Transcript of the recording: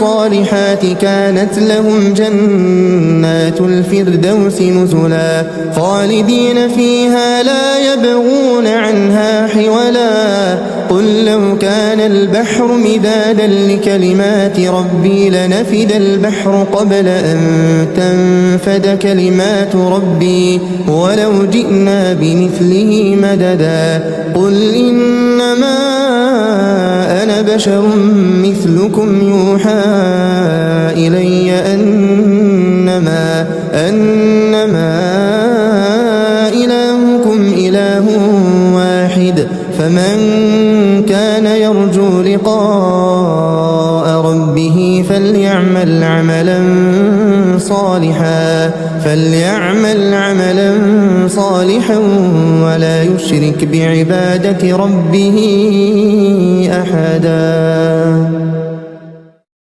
الصالحات كانت لهم جنات الفردوس نزلا خالدين فيها لا يبغون عنها حولا قل لو كان البحر مدادا لكلمات ربي لنفد البحر قبل أن تنفد كلمات ربي ولو جئنا بمثله مددا قل إنما أنا بشر مثلكم يوحى إلي أنما إلهكم إله واحد فمن كان يرجو لقاء ربه فليعمل عملا صالحا ولا يشرك بعبادة ربه أحدا.